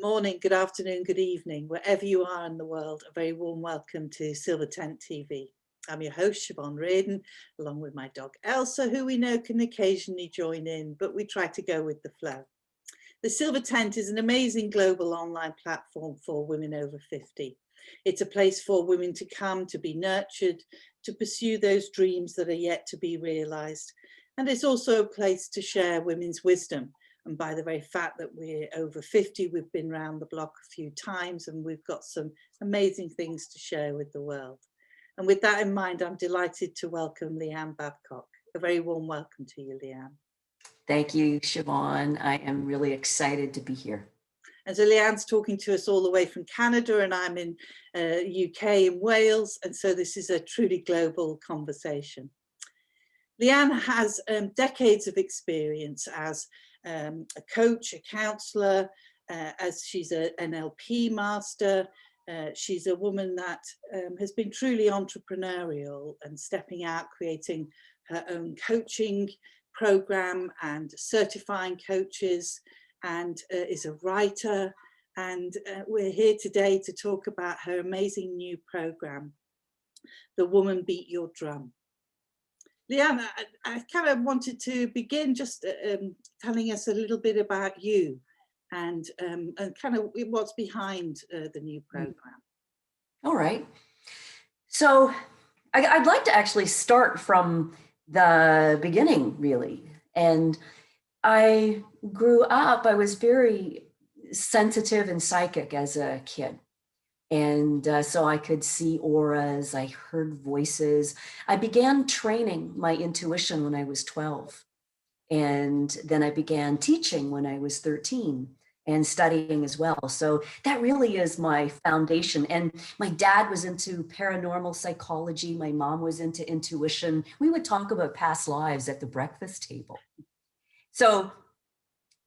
Morning, good afternoon, good evening, wherever you are in the world, a very warm welcome to Silver Tent TV. I'm your host, Siobhan A Riordan, along with my dog Elsa, who we know can occasionally join in, but we try to go with the flow. The Silver Tent is an amazing global online platform for women over 50. It's a place for women to come, to be nurtured, to pursue those dreams that are yet to be realised. And it's also a place to share women's wisdom. And by the very fact that we're over 50, we've been around the block a few times and we've got some amazing things to share with the world. And with that in mind, I'm delighted to welcome Leanne Babcock. A very warm welcome to you, Leanne. Thank you, Siobhan. I am really excited to be here. And so Leanne's talking to us all the way from Canada, and I'm in UK in Wales. And so this is a truly global conversation. Leanne has decades of experience as a coach, a counsellor, as she's an NLP master. She's a woman that has been truly entrepreneurial and stepping out, creating her own coaching program and certifying coaches, and is a writer. And we're here today to talk about her amazing new program, The Woman Beat Your Drum. Leanne, I kind of wanted to begin just telling us a little bit about you and kind of what's behind the new program. All right. So I'd like to actually start from the beginning, really. And I grew up, I was very sensitive and psychic as a kid. And so I could see auras, I heard voices. I began training my intuition when I was 12. And then I began teaching when I was 13 and studying as well. So that really is my foundation. And my dad was into paranormal psychology. My mom was into intuition. We would talk about past lives at the breakfast table. So,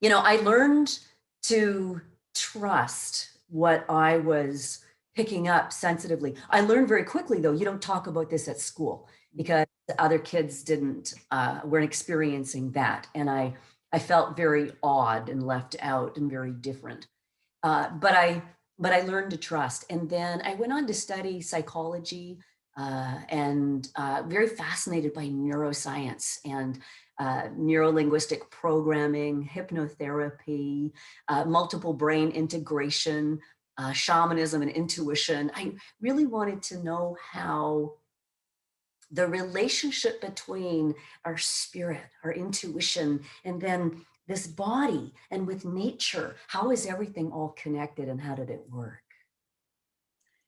you know, I learned to trust what I was picking up sensitively. I learned very quickly, though, you don't talk about this at school because the other kids weren't experiencing that. And I felt very odd and left out and very different. But I learned to trust. And then I went on to study psychology and very fascinated by neuroscience and neuro-linguistic programming, hypnotherapy, multiple brain integration, shamanism and intuition. I really wanted to know how the relationship between our spirit, our intuition, and then this body and with nature, how is everything all connected and how did it work?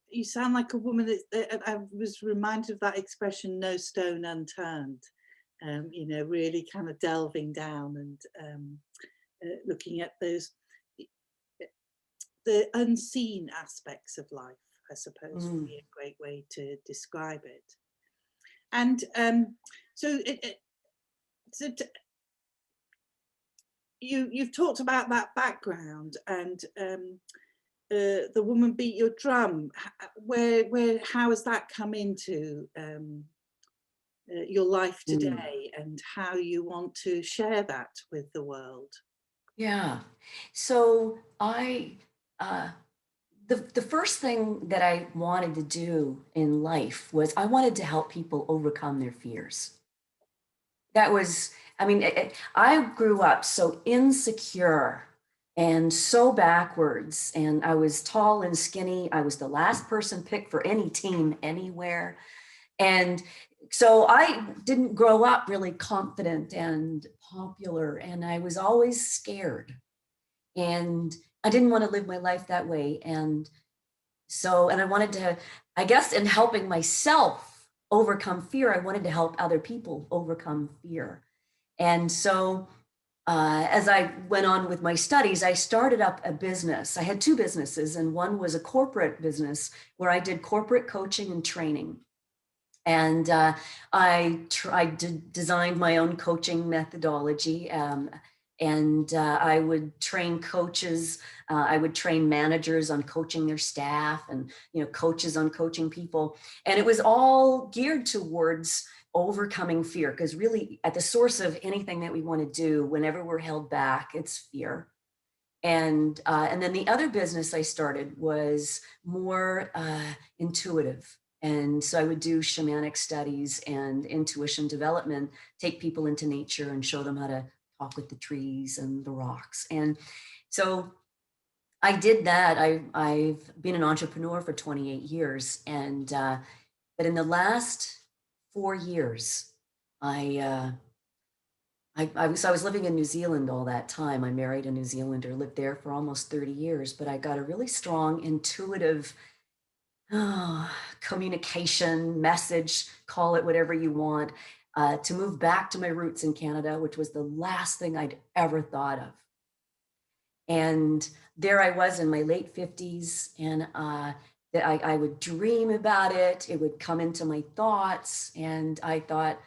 You sound like a woman that I was reminded of that expression, no stone unturned. You know, really kind of delving down and looking at the unseen aspects of life, I suppose, would be a great way to describe it. And you've talked about that background and The Woman Beat Your Drum. How has that come into your life today and how you want to share that with the world? Yeah. So the first thing that I wanted to do in life was I wanted to help people overcome their fears. That was, I mean, I grew up so insecure and so backwards, and I was tall and skinny. I was the last person picked for any team anywhere. And so I didn't grow up really confident and popular, and I was always scared. And I didn't want to live my life that way. And I wanted to, I guess, in helping myself overcome fear, I wanted to help other people overcome fear. And so as I went on with my studies, I started up a business. I had two businesses, and one was a corporate business where I did corporate coaching and training. And I designed my own coaching methodology. And I would train coaches. I would train managers on coaching their staff, and coaches on coaching people. And it was all geared towards overcoming fear, because really at the source of anything that we want to do, whenever we're held back, it's fear. And then the other business I started was more intuitive. And so I would do shamanic studies and intuition development, take people into nature and show them how to talk with the trees and the rocks. And so I did that. I've been an entrepreneur for 28 years. But in the last 4 years, I, I was living in New Zealand all that time. I married a New Zealander, lived there for almost 30 years, but I got a really strong intuitive communication message, call it whatever you want, to move back to my roots in Canada, which was the last thing I'd ever thought of. And there I was in my late 50s, and I would dream about it. It would come into my thoughts, and I thought,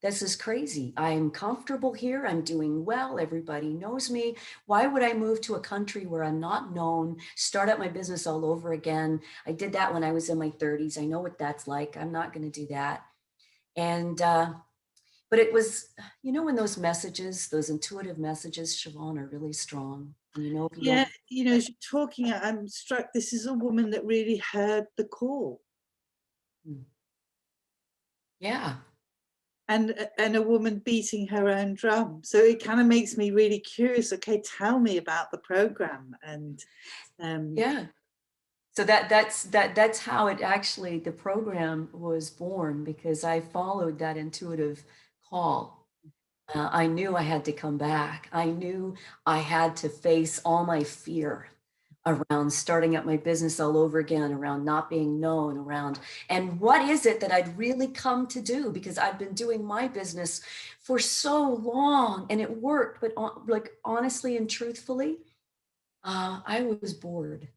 this is crazy. I'm comfortable here. I'm doing well. Everybody knows me. Why would I move to a country where I'm not known, start up my business all over again? I did that when I was in my 30s. I know what that's like. I'm not going to do that. And, but it was, you know, when those messages, those intuitive messages, Siobhan, are really strong. And you know, if you Yeah, don't, you know, as you're talking, I'm struck. This is a woman that really heard the call. yeah. And a woman beating her own drum. So it kind of makes me really curious. Okay, tell me about the program. And Yeah. So that's how it actually, the program was born, because I followed that intuitive call. I knew I had to come back. I knew I had to face all my fear around starting up my business all over again, around not being known, around, and what is it that I'd really come to do? Because I'd been doing my business for so long and it worked, but like honestly and truthfully, I was bored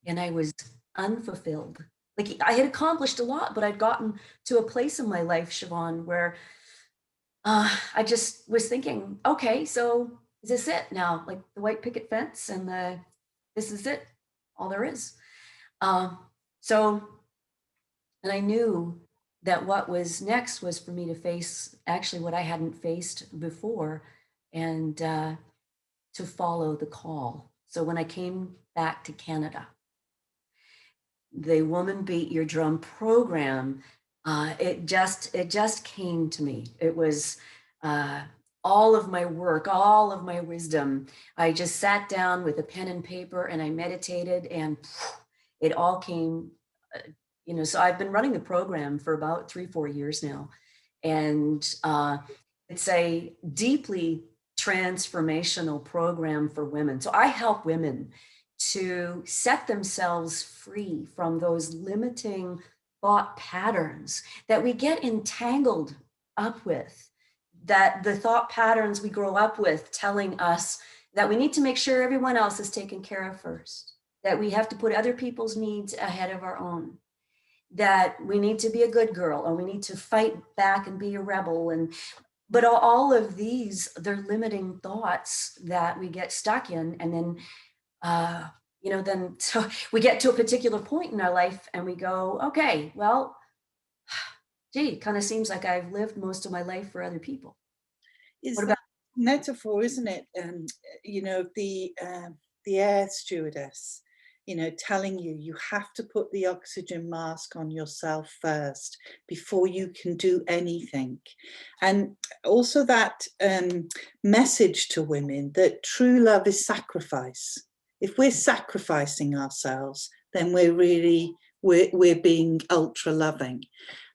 and I was unfulfilled. Like I had accomplished a lot, but I'd gotten to a place in my life, Siobhan, where I just was thinking, okay, so is this it now? Like the white picket fence and this is it, all there is. Um, so, and I knew that what was next was for me to face actually what I hadn't faced before, and to follow the call. So when I came back to Canada, the Woman Beat Your Drum program, it just came to me. It was all of my work, all of my wisdom. I just sat down with a pen and paper and I meditated, and it all came. So I've been running the program for about 3-4 years now, and it's a deeply transformational program for women. So I help women to set themselves free from those limiting thought patterns that we get entangled up with, that the thought patterns we grow up with telling us that we need to make sure everyone else is taken care of first, that we have to put other people's needs ahead of our own, that we need to be a good girl, or we need to fight back and be a rebel. But all of these, they're limiting thoughts that we get stuck in. And then then so we get to a particular point in our life and we go, okay, well, gee, it kind of seems like I've lived most of my life for other people. it's that metaphor, isn't it? The air stewardess, telling you have to put the oxygen mask on yourself first before you can do anything. And also that message to women that true love is sacrifice. If we're sacrificing ourselves, then we're being ultra loving.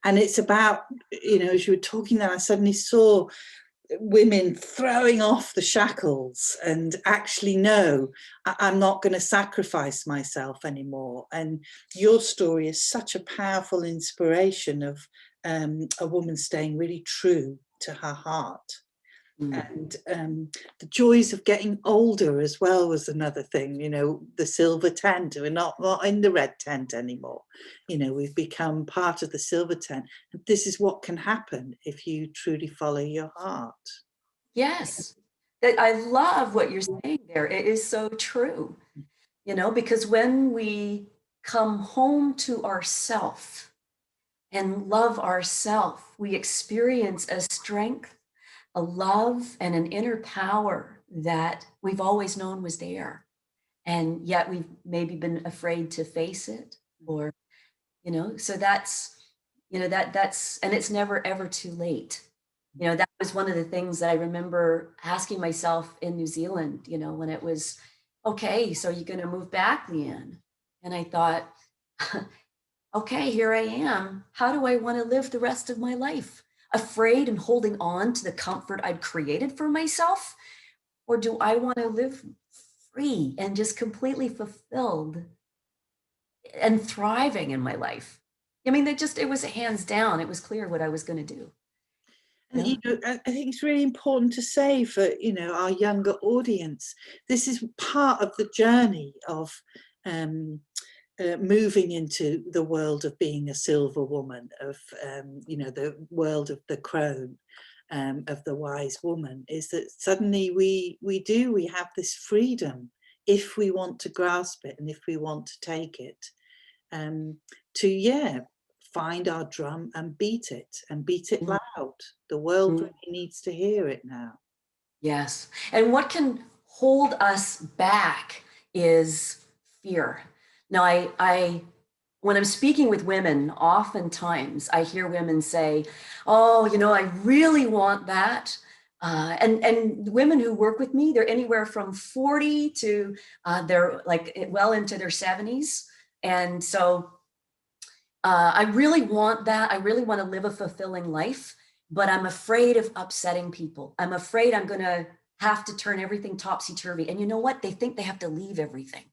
And it's about, as you were talking there, I suddenly saw women throwing off the shackles and actually, no, I'm not going to sacrifice myself anymore. And your story is such a powerful inspiration of a woman staying really true to her heart. And the joys of getting older as well was another thing. The silver tent, we're not in the red tent anymore. We've become part of the silver tent. And this is what can happen if you truly follow your heart. Yes, I love what you're saying there. It is so true, because when we come home to ourself and love ourself, we experience a strength, a love, and an inner power that we've always known was there. And yet we've maybe been afraid to face it, or, so that's, that's, and it's never ever too late. That was one of the things that I remember asking myself in New Zealand, when it was, okay, so you're going to move back, Leanne? And I thought, okay, here I am. How do I want to live the rest of my life? Afraid and holding on to the comfort I'd created for myself? Or do I want to live free and just completely fulfilled and thriving in my life? I mean, it was hands down. It was clear what I was going to do. And I think it's really important to say for our younger audience, this is part of the journey of moving into the world of being a silver woman, of the world of the crone, of the wise woman, is that suddenly we have this freedom, if we want to grasp it and if we want to take it, to find our drum and beat it loud. The world really needs to hear it now. Yes. And what can hold us back is fear. Now, when I'm speaking with women, oftentimes I hear women say, oh, I really want that. And women who work with me, they're anywhere from 40 to they're like well into their 70s. And so I really want that. I really want to live a fulfilling life, but I'm afraid of upsetting people. I'm afraid I'm going to have to turn everything topsy-turvy. And you know what? They think they have to leave everything.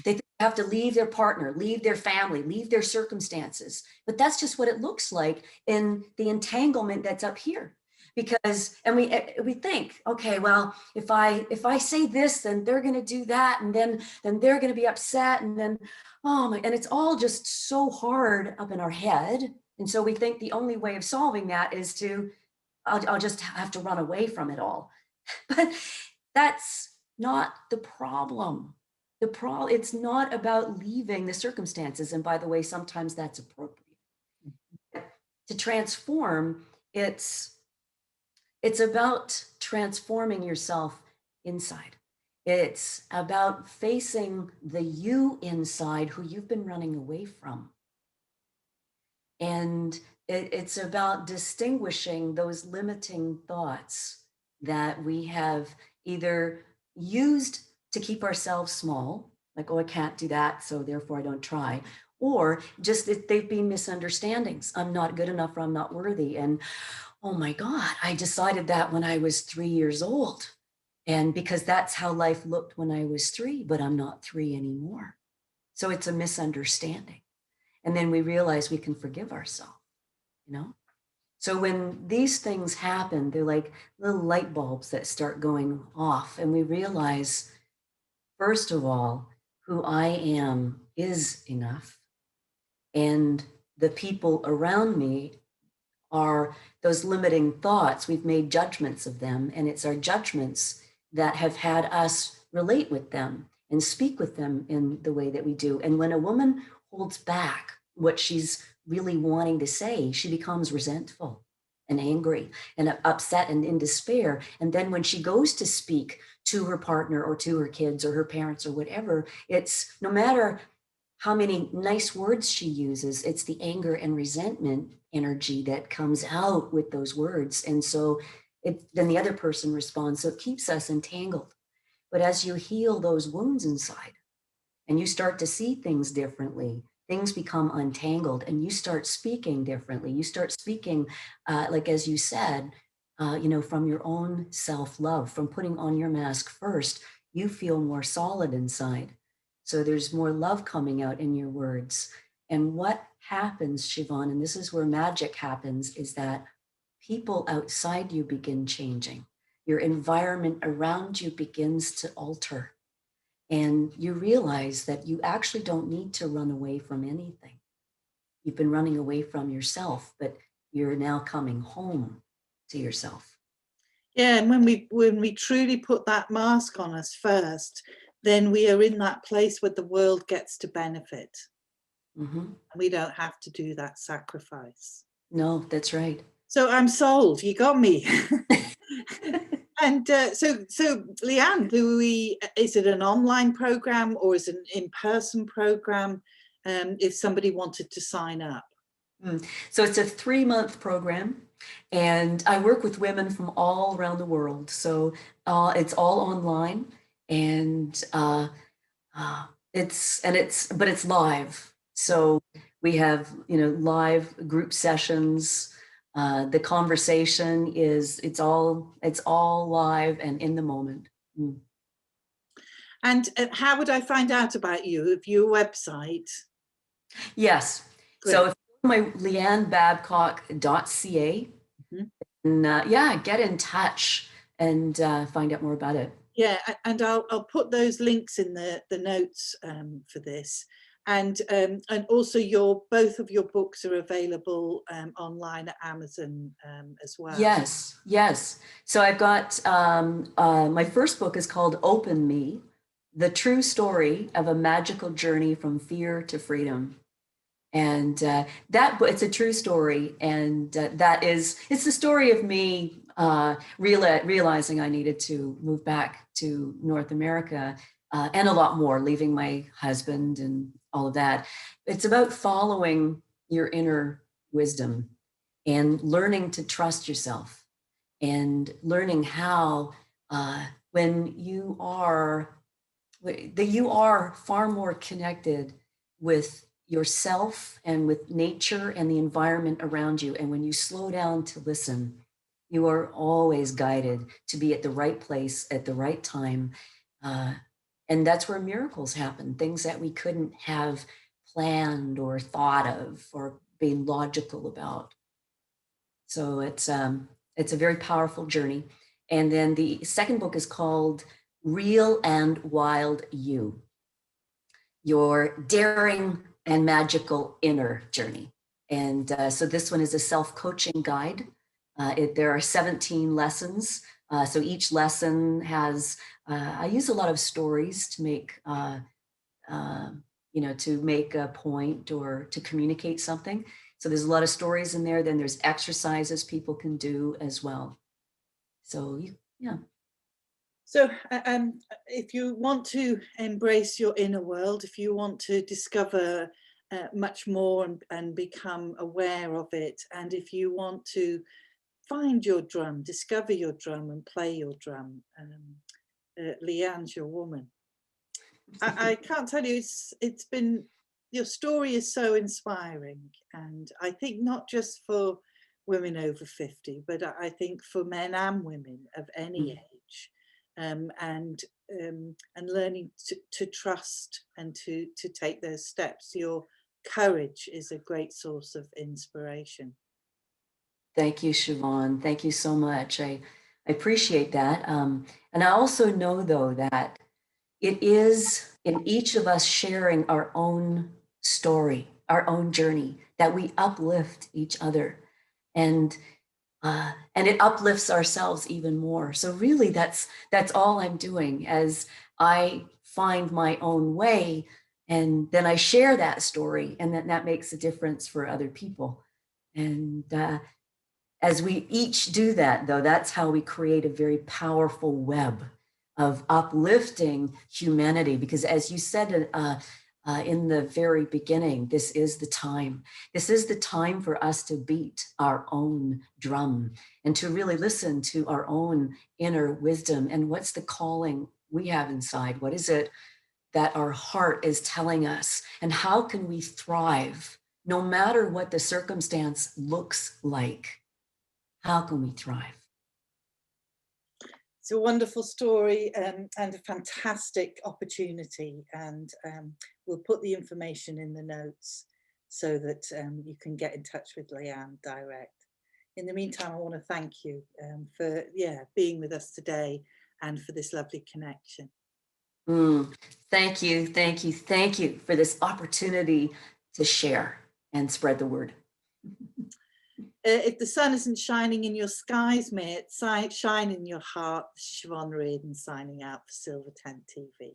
They think they have to leave their partner, leave their family, leave their circumstances. But that's just what it looks like in the entanglement that's up here. Because, and we think, okay, well, if I say this, then they're going to do that, and then they're going to be upset, and then and it's all just so hard up in our head. And so we think the only way of solving that is I'll just have to run away from it all. But that's not the problem. It's not about leaving the circumstances. And by the way, sometimes that's appropriate. To transform, it's about transforming yourself inside. It's about facing the you inside who you've been running away from. And it's about distinguishing those limiting thoughts that we have either used to keep ourselves small, like, oh, I can't do that, so therefore I don't try, or just that they've been misunderstandings. I'm not good enough, or I'm not worthy. And oh my God, I decided that when I was 3 years old. And because that's how life looked when I was 3, but I'm not 3 anymore. So it's a misunderstanding. And then we realize we can forgive ourselves, So when these things happen, they're like little light bulbs that start going off. And we realize, first of all, who I am is enough. And the people around me are those limiting thoughts. We've made judgments of them, and it's our judgments that have had us relate with them and speak with them in the way that we do. And when a woman holds back what she's really wanting to say, she becomes resentful and angry and upset and in despair. And then when she goes to speak to her partner or to her kids or her parents or whatever, it's no matter how many nice words she uses, it's the anger and resentment energy that comes out with those words. And so then the other person responds. So it keeps us entangled. But as you heal those wounds inside and you start to see things differently, things become untangled and you start speaking differently. You start speaking, like as you said, from your own self-love, from putting on your mask first, you feel more solid inside. So there's more love coming out in your words. And what happens, Siobhan, and this is where magic happens, is that people outside you begin changing. Your environment around you begins to alter. And you realize that you actually don't need to run away from anything. You've been running away from yourself, but you're now coming home to yourself. Yeah, and when we truly put that mask on us first, then we are in that place where the world gets to benefit. And we don't have to do that sacrifice. No, that's right. So I'm sold. You got me. And so Leanne, is it an online program or is it an in-person program if somebody wanted to sign up? So it's a 3-month program, and I work with women from all around the world. So it's all online, and it's live. So we have, live group sessions. The conversation it's all live and in the moment. And how would I find out about you? Have your website? Yes. Great. So if you go to my leannebabcock.ca, and get in touch and find out more about it. Yeah, and I'll put those links in the notes for this. And also both of your books are available online at Amazon as well. Yes. So I've got my first book is called Open Me, The True Story of a Magical Journey from Fear to Freedom. And it's a true story, and it's the story of me realizing I needed to move back to North America and a lot more, leaving my husband and all of that. It's about following your inner wisdom and learning to trust yourself, and learning how when you are far more connected with yourself and with nature and the environment around you. And when you slow down to listen, you are always guided to be at the right place at the right time. And that's where miracles happen, things that we couldn't have planned or thought of or been logical about. So it's a very powerful journey. And then the second book is called Real and Wild You, Your Daring and Magical Inner Journey. And so this one is a self-coaching guide. There are 17 lessons. So each lesson has, I use a lot of stories to make, to make a point or to communicate something. So there's a lot of stories in there. Then there's exercises people can do as well. So yeah. So if you want to embrace your inner world, if you want to discover much more and become aware of it, and if you want to find your drum, discover your drum and play your drum, Leanne's your woman. I can't tell you, it's been, your story is so inspiring, and I think not just for women over 50, but I think for men and women of any age. And learning to trust and to take those steps. Your courage is a great source of inspiration. Thank you, Siobhan. Thank you so much. I appreciate that. And I also know, though, that it is in each of us sharing our own story, our own journey, that we uplift each other. And it uplifts ourselves even more. So really, that's all I'm doing, as I find my own way, and then I share that story, and that makes a difference for other people. And as we each do that, though, that's how we create a very powerful web of uplifting humanity. Because as you said in the very beginning, this is the time. This is the time for us to beat our own drum and to really listen to our own inner wisdom. And what's the calling we have inside? What is it that our heart is telling us? And how can we thrive no matter what the circumstance looks like? How can we thrive? It's a wonderful story and a fantastic opportunity, and we'll put the information in the notes so that you can get in touch with Leanne direct. In the meantime, I want to thank you for being with us today and for this lovely connection. Thank you for this opportunity to share and spread the word. If the sun isn't shining in your skies, may it shine in your heart. Siobhan A Riordan signing out for Silver Tent TV.